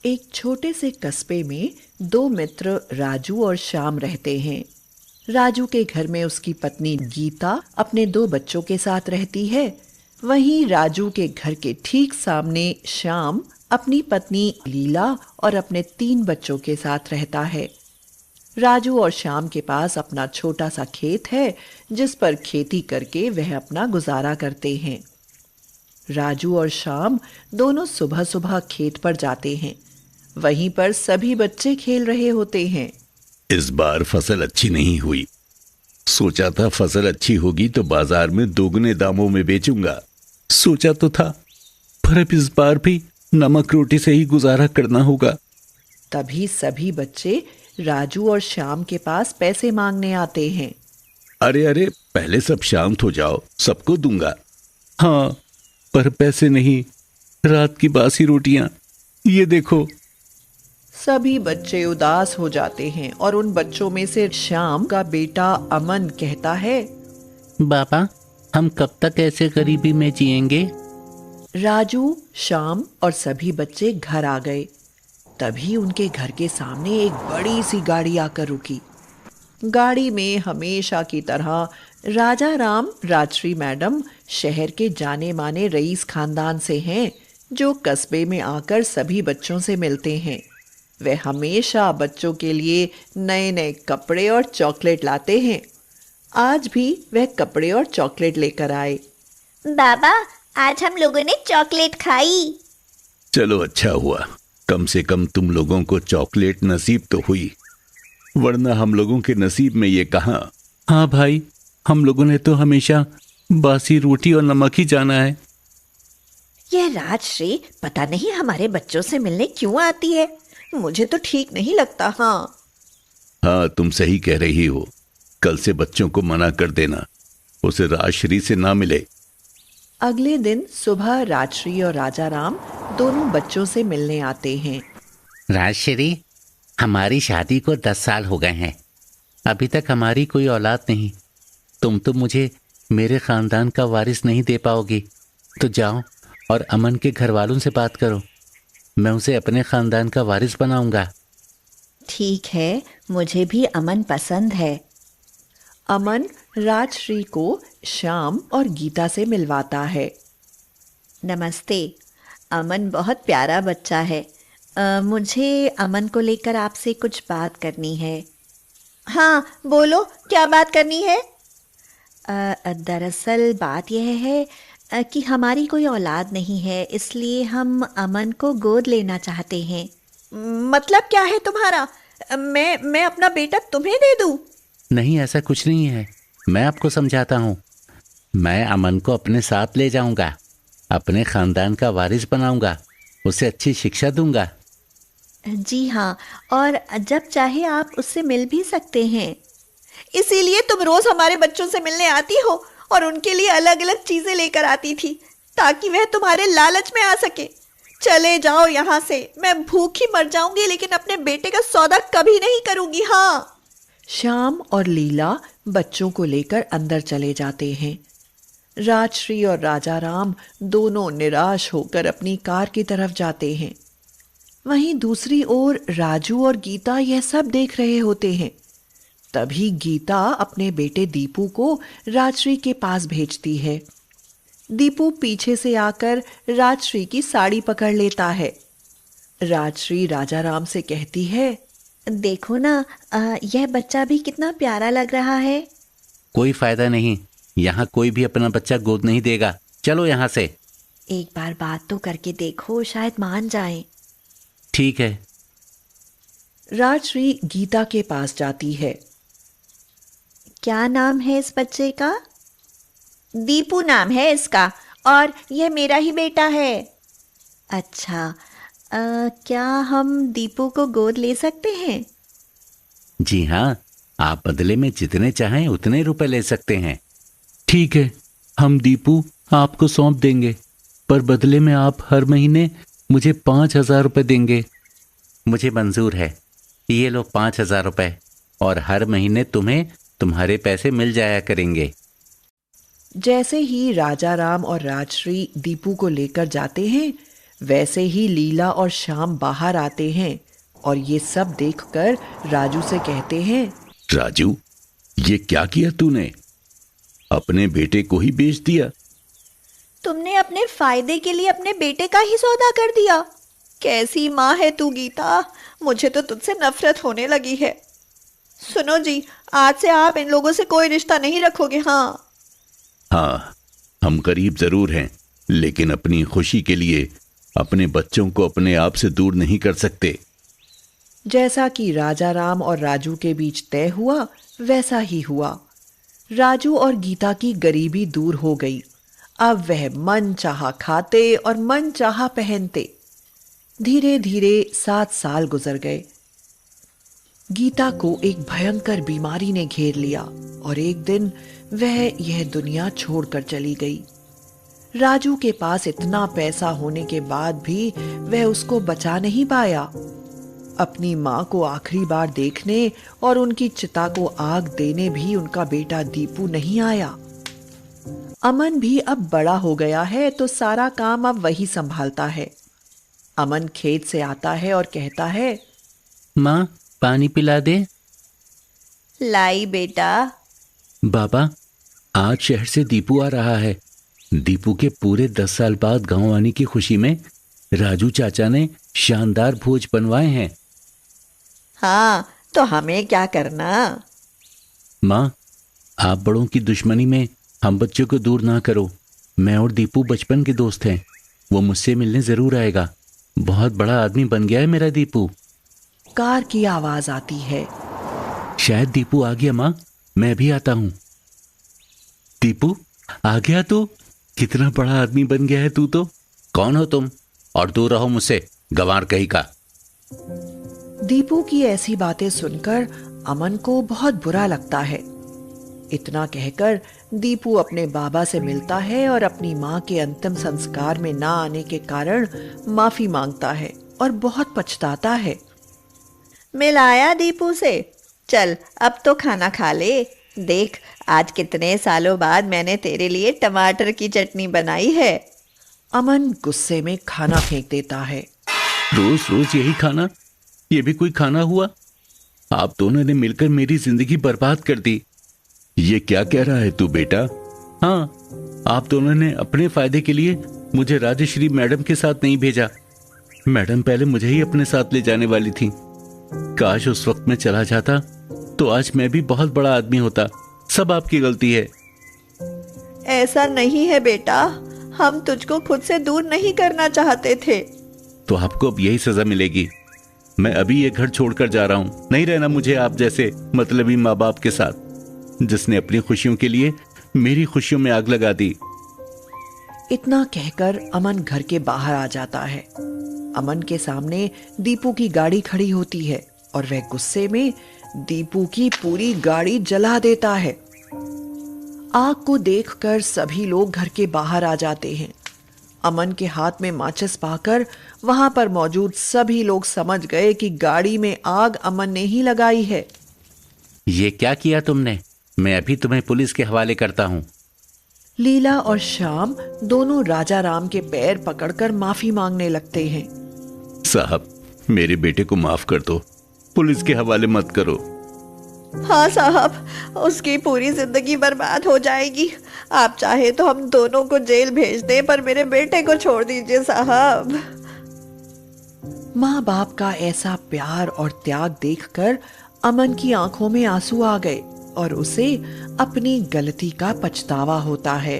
एक छोटे से कस्बे में दो मित्र राजू और श्याम रहते हैं। राजू के घर में उसकी पत्नी गीता अपने दो बच्चों के साथ रहती है। वहीं राजू के घर के ठीक सामने श्याम अपनी पत्नी लीला और अपने तीन बच्चों के साथ रहता है। राजू और श्याम के पास अपना छोटा सा खेत है, जिस पर खेती करके वह अपना गुजारा करते हैं। राजू और श्याम दोनों सुबह सुबह खेत पर जाते हैं। वहीं पर सभी बच्चे खेल रहे होते हैं। इस बार फसल अच्छी नहीं हुई। सोचा था फसल अच्छी होगी तो बाजार में दोगुने दामों में बेचूंगा। सोचा तो था, पर अब इस बार भी नमक रोटी से ही गुजारा करना होगा। तभी सभी बच्चे राजू और श्याम के पास पैसे मांगने आते हैं। अरे अरे, पहले सब शांत हो जाओ, सबको दूंगा। हाँ, पर पैसे नहीं, रात की बासी रोटियां, ये देखो। सभी बच्चे उदास हो जाते हैं और उन बच्चों में से श्याम का बेटा अमन कहता है, बाबा, हम कब तक ऐसे गरीबी में जिएंगे? राजू, श्याम और सभी बच्चे घर आ गए। तभी उनके घर के सामने एक बड़ी सी गाड़ी आकर रुकी। गाड़ी में हमेशा की तरह राजा राम, राजश्री मैडम शहर के जाने माने रईस खानदान से हैं, जो कस्बे में आकर सभी बच्चों से मिलते हैं। वे हमेशा बच्चों के लिए नए नए कपड़े और चॉकलेट लाते हैं। आज भी वह कपड़े और चॉकलेट लेकर आए। बाबा, आज हम लोगों ने चॉकलेट खाई। चलो अच्छा हुआ, कम से कम तुम लोगों को चॉकलेट नसीब तो हुई, वरना हम लोगों के नसीब में ये कहां। हाँ भाई, हम लोगों ने तो हमेशा बासी रोटी और नमक ही जाना है। यह राजश्री पता नहीं हमारे बच्चों से मिलने क्यों आती है। मुझे तो ठीक नहीं लगता। हाँ, तुम सही कह रही हो। कल से बच्चों को मना कर देना, उसे राजश्री से ना मिले। अगले दिन सुबह राजश्री और राजा राम दोनों बच्चों से मिलने आते हैं। राजश्री, हमारी शादी को 10 साल हो गए हैं, अभी तक हमारी कोई औलाद नहीं। तुम तो मुझे मेरे खानदान का वारिस नहीं दे पाओगी, तो जाओ और अमन के घर वालों से बात करो। मैं उसे अपने खानदान का वारिस बनाऊंगा। ठीक है, मुझे भी अमन पसंद है। अमन राजश्री को श्याम और गीता से मिलवाता है। नमस्ते, अमन बहुत प्यारा बच्चा है। मुझे अमन को लेकर आपसे कुछ बात करनी है। हाँ, बोलो, क्या बात करनी है? दरअसल बात यह है कि हमारी कोई औलाद नहीं है, इसलिए हम अमन को गोद लेना चाहते हैं। मतलब क्या है तुम्हारा? मैं अपना बेटा तुम्हें दे दूं? नहीं, ऐसा कुछ नहीं है। मैं आपको समझाता हूँ। मैं अमन को अपने साथ ले जाऊंगा, अपने खानदान का वारिस बनाऊंगा, उसे अच्छी शिक्षा दूंगा। जी हाँ, और जब चाहे आप उससे मिल भी सकते हैं। इसीलिए तुम रोज हमारे बच्चों से मिलने आती हो और उनके लिए अलग अलग चीजें लेकर आती थी, ताकि वह तुम्हारे लालच में आ सके। चले जाओ यहाँ से, मैं भूखी मर जाऊंगी, लेकिन अपने बेटे का सौदा कभी नहीं करूंगी। हाँ। श्याम और लीला बच्चों को लेकर अंदर चले जाते हैं। राजश्री और राजा राम दोनों निराश होकर अपनी कार की तरफ जाते हैं। वहीं दूसरी ओर राजू और गीता यह सब देख रहे होते हैं। तभी गीता अपने बेटे दीपू को राजश्री के पास भेजती है। दीपू पीछे से आकर राजश्री की साड़ी पकड़ लेता है। राजश्री राजा राम से कहती है, देखो ना, यह बच्चा भी कितना प्यारा लग रहा है। कोई फायदा नहीं, यहाँ कोई भी अपना बच्चा गोद नहीं देगा। चलो यहाँ से। एक बार बात तो करके देखो, शायद मान जाएं। ठीक है। राजश्री गीता के पास जाती है। क्या नाम है इस बच्चे का? दीपू नाम है इसका, और यह मेरा ही बेटा है। अच्छा, क्या हम दीपू को गोद ले सकते हैं? जी हाँ, आप बदले में जितने चाहें उतने रुपए ले सकते हैं। ठीक है, हम दीपू आपको सौंप देंगे, पर बदले में आप हर महीने मुझे 5,000 रुपये देंगे। मुझे मंजूर है। ये लो 5,000 रुपये, और हर महीने तुम्हें तुम्हारे पैसे मिल जाया करेंगे। जैसे ही राजा राम और राजश्री दीपू को लेकर जाते हैं, वैसे ही लीला और श्याम बाहर आते हैं और ये सब देखकर राजू से कहते हैं, राजू, ये क्या किया तूने? अपने बेटे को ही बेच दिया। तुमने अपने फायदे के लिए अपने बेटे का ही सौदा कर दिया। कैसी माँ है तू गीता, मुझे तो तुझसे नफरत होने लगी है। सुनो जी, आज से आप इन लोगों से कोई रिश्ता नहीं रखोगे। हाँ, हम करीब जरूर हैं, लेकिन अपनी खुशी के लिए अपने बच्चों को अपने आप से दूर नहीं कर सकते। जैसा कि राजा राम और राजू के बीच तय हुआ वैसा ही हुआ। राजू और गीता की गरीबी दूर हो गई। अब वह मन चाहा खाते और मन चाहा पहनते। धीरे धीरे 7 साल गुजर गए। गीता को एक भयंकर बीमारी ने घेर लिया और एक दिन वह यह दुनिया छोड़कर चली गई। राजू के पास इतना पैसा होने के बाद भी वह उसको बचा नहीं पाया। अपनी माँ को आखिरी बार देखने और उनकी चिता को आग देने भी उनका बेटा दीपू नहीं आया। अमन भी अब बड़ा हो गया है तो सारा काम अब वही संभालता है। अमन खेत से आता है और कहता है, माँ, पानी पिला दे। लाई बेटा। बाबा, आज शहर से दीपू आ रहा है। दीपू के पूरे 10 साल बाद गांव आने की खुशी में राजू चाचा ने शानदार भोज बनवाए हैं। हाँ, तो हमें क्या करना? माँ, आप बड़ों की दुश्मनी में हम बच्चों को दूर ना करो। मैं और दीपू बचपन के दोस्त हैं। वो मुझसे मिलने जरूर आएगा। बहुत बड़ा आदमी बन गया है मेरा दीपू। कार की आवाज आती है। शायद दीपू आ गया। माँ, मैं भी आता हूँ। दीपू आ गया तू? कितना बड़ा आदमी बन गया है तू तो। कौन हो तुम? और दूर रहो मुझसे, गंवार कहीं का। दीपू की ऐसी बातें सुनकर अमन को बहुत बुरा लगता है। इतना कहकर दीपू अपने बाबा से मिलता है और अपनी माँ के अंतिम संस्कार में ना आने के कारण माफी मांगता है और बहुत पछताता है। मिलाया दीपू से। चल अब तो खाना खा ले। देख, आज कितने सालों बाद मैंने तेरे लिए टमाटर की चटनी बनाई है। अमन गुस्से में खाना फेंक देता है। रोज रोज यही खाना, ये भी कोई खाना हुआ? आप दोनों ने मिलकर मेरी जिंदगी बर्बाद कर दी। ये क्या कह रहा है तू बेटा? हाँ, आप दोनों ने अपने फायदे के लिए मुझे राजश्री मैडम के साथ नहीं भेजा। मैडम पहले मुझे ही अपने साथ ले जाने वाली थी। काश उस वक्त मैं चला जाता तो आज मैं भी बहुत बड़ा आदमी होता। सब आपकी गलती है। ऐसा नहीं है बेटा, हम तुझको खुद से दूर नहीं करना चाहते थे। तो आपको अब यही सजा मिलेगी। मैं अभी ये घर छोड़कर जा रहा हूँ। नहीं रहना मुझे आप जैसे मतलबी माँ बाप के साथ, जिसने अपनी खुशियों के लिए मेरी खुशियों में आग लगा दी। इतना कहकर अमन घर के बाहर आ जाता है। अमन के सामने दीपू की गाड़ी खड़ी होती है और वह गुस्से में दीपू की पूरी गाड़ी जला देता है। आग को देखकर सभी लोग घर के बाहर आ जाते हैं। अमन के हाथ में माचिस पाकर वहां पर मौजूद सभी लोग समझ गए कि गाड़ी में आग अमन ने ही लगाई है। ये क्या किया तुमने? मैं अभी तुम्हें पुलिस के हवाले करता हूँ। लीला और श्याम दोनों राजा राम के पैर पकड़कर माफी मांगने लगते हैं। साहब, मेरे बेटे को माफ कर दो, पुलिस के हवाले मत करो। हाँ साहब, उसकी पूरी जिंदगी बर्बाद हो जाएगी। आप चाहे तो हम दोनों को जेल भेज दें, पर मेरे बेटे को छोड़ दीजिए साहब। माँ बाप का ऐसा प्यार और त्याग देखकर अमन की आंखों में आंसू आ गए और उसे अपनी गलती का पछतावा होता है।